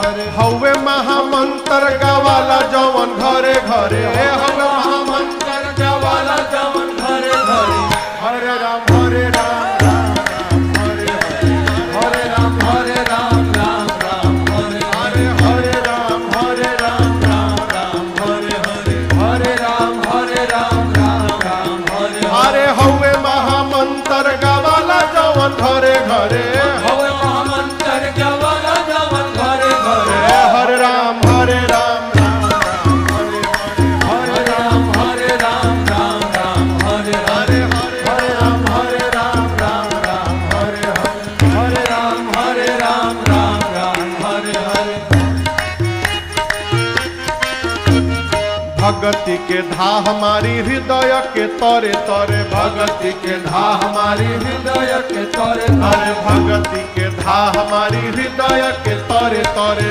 हवे महामंत्र गावाला जवन घरे घरे हवे महामंत्र गावाला जवन घरे घरे हरे राम राम हरे हरे राम राम हरे हरे राम राम हरे हरे राम हरे हरे हवे महामंत्र गावाला जवन घरे घरे हवे महामंत्र गावाला जवन घरे घरे हरे राम हरे राम हरे हरे राम भगति के धा हमारी हृदय के तरे तरे भगति के धा हमारी हृदय के तरे तरे भगति के धा हमारी हृदय के तरे तरे।